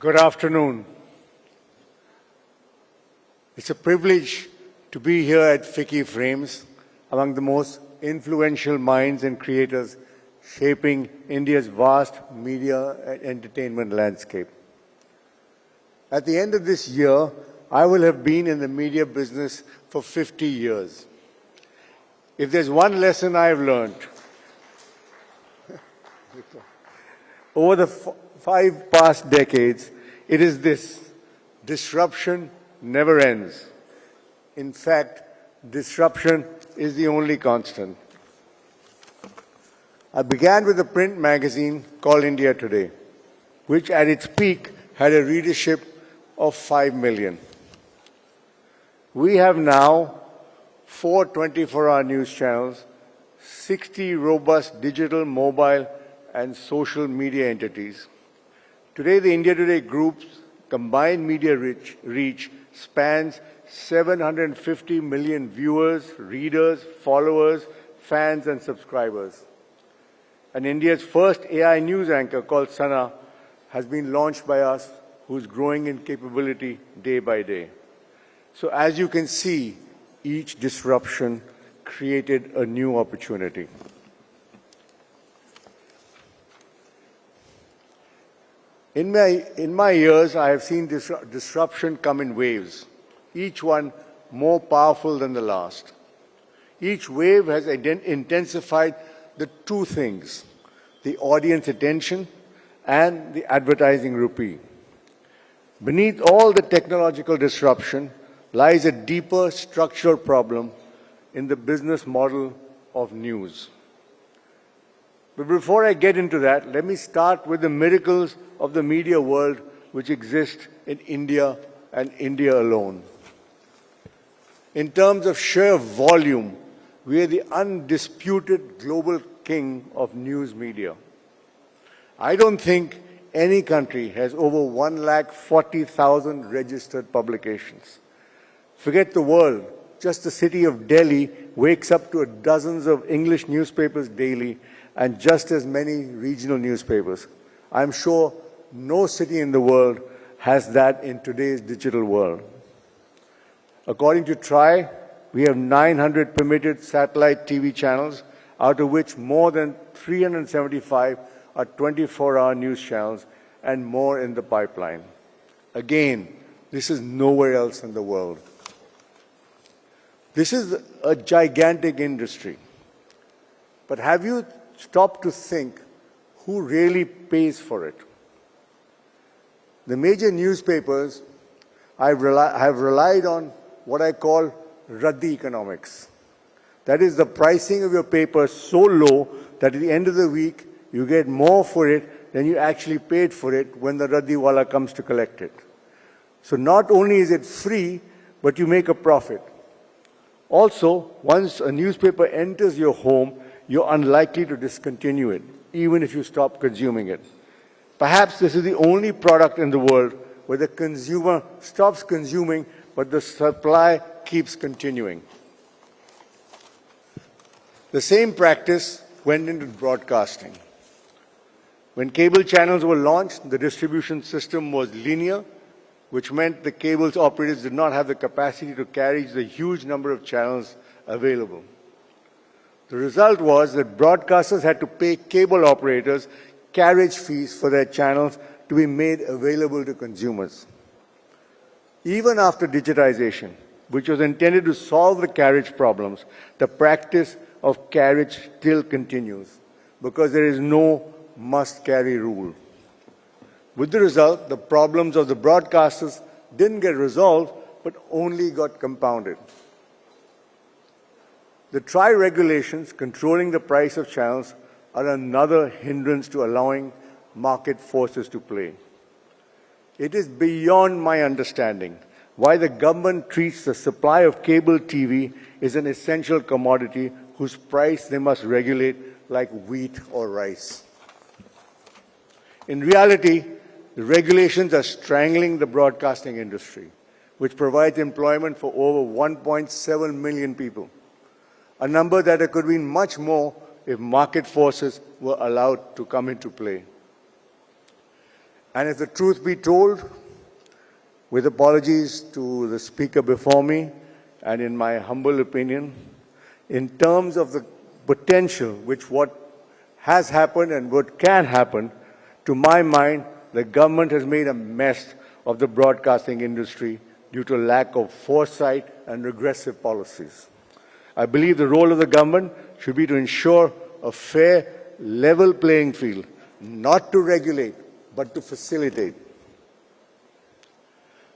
Good afternoon. It's a privilege to be here at FICCI Frames, among the most influential minds and creators shaping India's vast media and entertainment landscape. At the end of this year, I will have been in the media business for 50 years. If there's one lesson I've learned over the 5 past decades, it is this: disruption never ends. In fact, disruption is the only constant. I began with a print magazine called India Today, which at its peak had a readership of 5 million. We have now 4 24-hour news channels, 60 robust digital, mobile, and social media entities. Today, the India Today Group's combined media reach spans 750 million viewers, readers, followers, fans, and subscribers. And India's first AI news anchor, called Sana, has been launched by us, who's growing in capability day by day. So as you can see, each disruption created a new opportunity. In my years, I have seen disruption come in waves, each one more powerful than the last. Each wave has intensified the two things: the audience attention and the advertising rupee. Beneath all the technological disruption lies a deeper structural problem in the business model of news. But before I get into that, let me start with the miracles of the media world which exist in India and India alone. In terms of sheer volume, we are the undisputed global king of news media. I don't think any country has over 140,000 registered publications. Forget the world. Just the city of Delhi wakes up to dozens of English newspapers daily and just as many regional newspapers. I'm sure no city in the world has that in today's digital world. According to TRI, we have 900 permitted satellite TV channels, out of which more than 375 are 24-hour news channels and more in the pipeline. Again, this is nowhere else in the world. This is a gigantic industry. But have you stopped to think who really pays for it? The major newspapers have relied on what I call Raddi economics. That is the pricing of your paper so low that at the end of the week, you get more for it than you actually paid for it when the Raddi wala comes to collect it. So not only is it free, but you make a profit. Also, once a newspaper enters your home, you're unlikely to discontinue it, even if you stop consuming it. Perhaps this is the only product in the world where the consumer stops consuming, but the supply keeps continuing. The same practice went into broadcasting. When cable channels were launched, the distribution system was linear, which meant the cable's operators did not have the capacity to carry the huge number of channels available. The result was that broadcasters had to pay cable operators carriage fees for their channels to be made available to consumers. Even after digitization, which was intended to solve the carriage problems, the practice of carriage still continues because there is no must-carry rule. With the result, the problems of the broadcasters didn't get resolved, but only got compounded. The TRI regulations controlling the price of channels are another hindrance to allowing market forces to play. It is beyond my understanding why the government treats the supply of cable TV as an essential commodity whose price they must regulate like wheat or rice. In reality, the regulations are strangling the broadcasting industry, which provides employment for over 1.7 million people, a number that could have been much more if market forces were allowed to come into play. And if the truth be told, with apologies to the speaker before me, and in my humble opinion, in terms of the potential which what has happened and what can happen, to my mind, the government has made a mess of the broadcasting industry due to lack of foresight and regressive policies. I believe the role of the government should be to ensure a fair, level playing field, not to regulate, but to facilitate.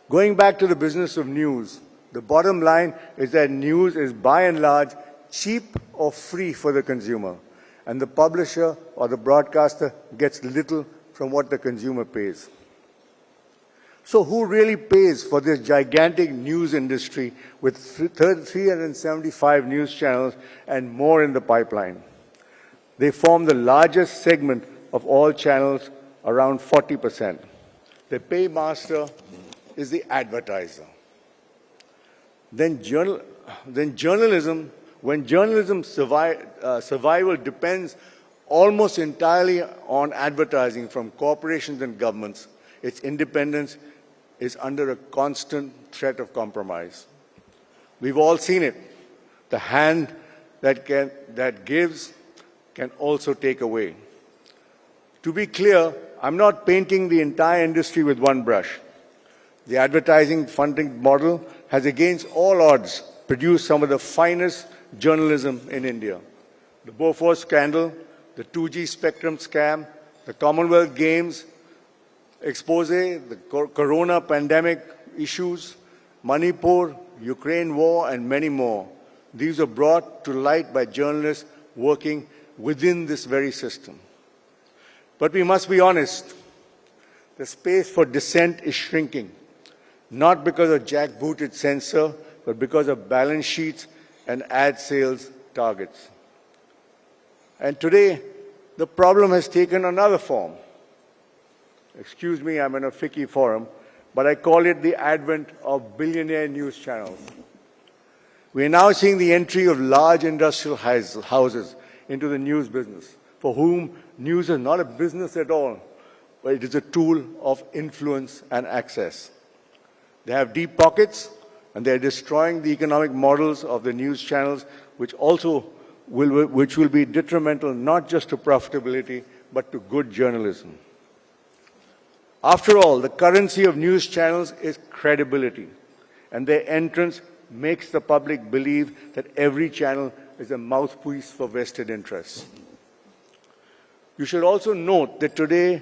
Going back to the business of news, the bottom line is that news is by and large cheap or free for the consumer, and the publisher or the broadcaster gets little from what the consumer pays. So who really pays for this gigantic news industry with 375 news channels and more in the pipeline? They form the largest segment of all channels, around 40%. The paymaster is the advertiser. Then journalism, when journalism's survival depends almost entirely on advertising from corporations and governments, its independence is under a constant threat of compromise. We've all seen it. The hand that gives can also take away. To be clear, I'm not painting the entire industry with one brush. The advertising funding model has, against all odds, produced some of the finest journalism in India. The Bofors scandal, the 2G spectrum scam, the Commonwealth Games expose, the corona pandemic issues, Manipur, Ukraine war, and many more. These are brought to light by journalists working within this very system. But we must be honest, the space for dissent is shrinking, not because of jackbooted censor, but because of balance sheets and ad sales targets. And today, the problem has taken another form. Excuse me, I'm in a FICCI forum, but I call it the advent of billionaire news channels. We are now seeing the entry of large industrial houses into the news business, for whom news is not a business at all, but it is a tool of influence and access. They have deep pockets, and they are destroying the economic models of the news channels, which will be detrimental not just to profitability, but to good journalism. After all, the currency of news channels is credibility, and their entrance makes the public believe that every channel is a mouthpiece for vested interests. You should also note that today,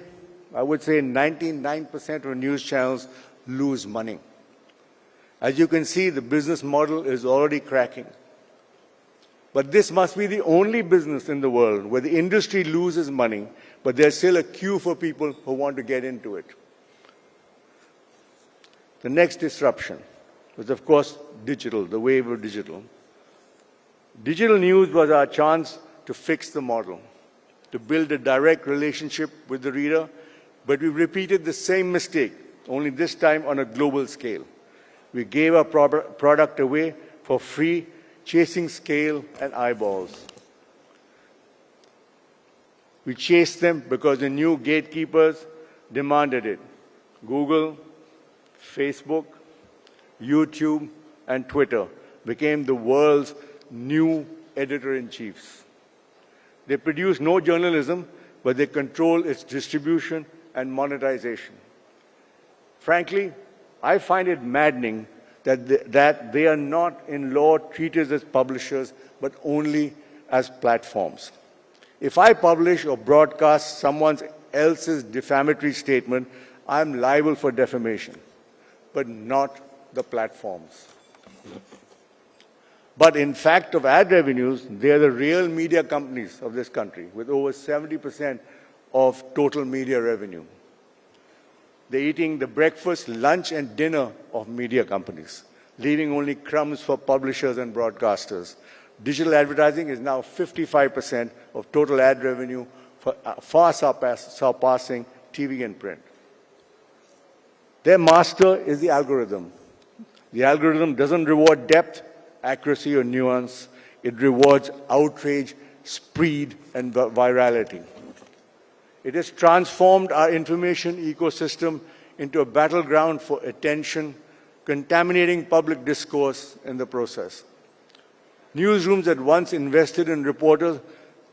I would say 99% of news channels lose money. As you can see, the business model is already cracking. But this must be the only business in the world where the industry loses money, but there's still a queue for people who want to get into it. The next disruption was, of course, digital, the wave of digital. Digital news was our chance to fix the model, to build a direct relationship with the reader, but we repeated the same mistake, only this time on a global scale. We gave our product away for free, chasing scale and eyeballs. We chased them because the new gatekeepers demanded it. Google, Facebook, YouTube, and Twitter became the world's new editor-in-chiefs. They produce no journalism, but they control its distribution and monetization. Frankly, I find it maddening that they are not in law treated as publishers, but only as platforms. If I publish or broadcast someone else's defamatory statement, I'm liable for defamation, but not the platforms. But in fact of ad revenues, they are the real media companies of this country, with over 70% of total media revenue. They're eating the breakfast, lunch, and dinner of media companies, leaving only crumbs for publishers and broadcasters. Digital advertising is now 55% of total ad revenue, far surpassing TV and print. Their master is the algorithm. The algorithm doesn't reward depth, accuracy, or nuance. It rewards outrage, speed, and virality. It has transformed our information ecosystem into a battleground for attention, contaminating public discourse in the process. Newsrooms that once invested in reporters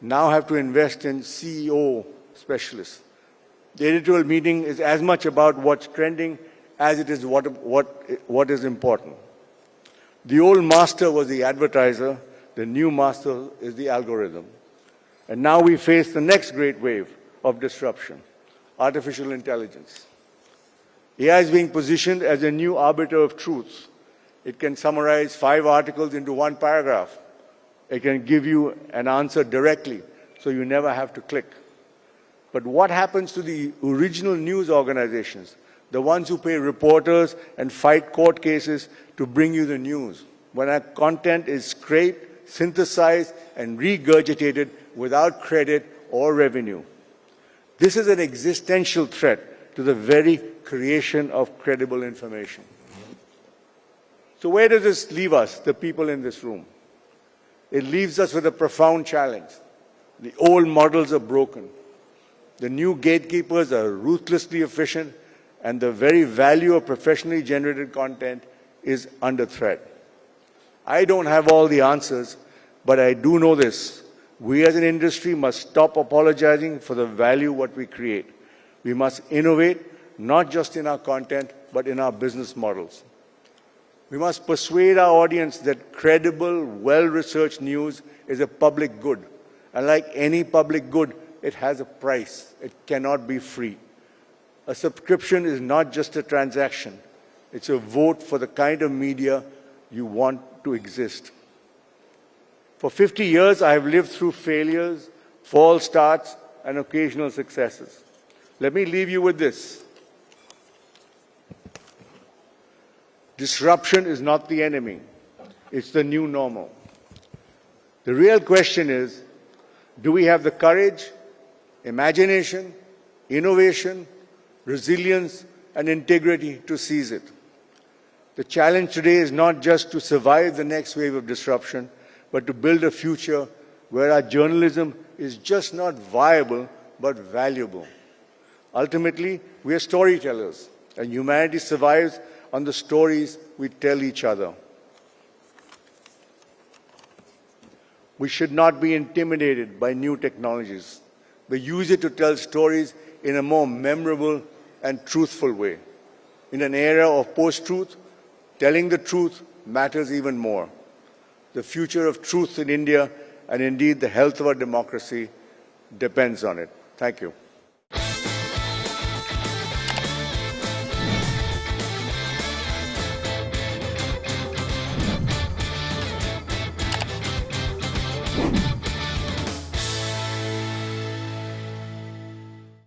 now have to invest in CEO specialists. The editorial meeting is as much about what's trending as it is what is important. The old master was the advertiser, the new master is the algorithm. And now we face the next great wave of disruption, artificial intelligence. AI is being positioned as a new arbiter of truth. It can summarize 5 articles into 1 paragraph. It can give you an answer directly, so you never have to click. But what happens to the original news organizations, the ones who pay reporters and fight court cases to bring you the news, when our content is scraped, synthesized, and regurgitated without credit or revenue? This is an existential threat to the very creation of credible information. So where does this leave us, the people in this room? It leaves us with a profound challenge. The old models are broken. The new gatekeepers are ruthlessly efficient, and the very value of professionally generated content is under threat. I don't have all the answers, but I do know this. We as an industry must stop apologizing for the value what we create. We must innovate, not just in our content, but in our business models. We must persuade our audience that credible, well-researched news is a public good. And like any public good, it has a price. It cannot be free. A subscription is not just a transaction. It's a vote for the kind of media you want to exist. For 50 years, I have lived through failures, false starts, and occasional successes. Let me leave you with this. Disruption is not the enemy. It's the new normal. The real question is, do we have the courage, imagination, innovation, resilience, and integrity to seize it? The challenge today is not just to survive the next wave of disruption, but to build a future where our journalism is just not viable, but valuable. Ultimately, we are storytellers, and humanity survives on the stories we tell each other. We should not be intimidated by new technologies, but use it to tell stories in a more memorable and truthful way. In an era of post-truth, telling the truth matters even more. The future of truth in India, and indeed the health of our democracy, depends on it. Thank you.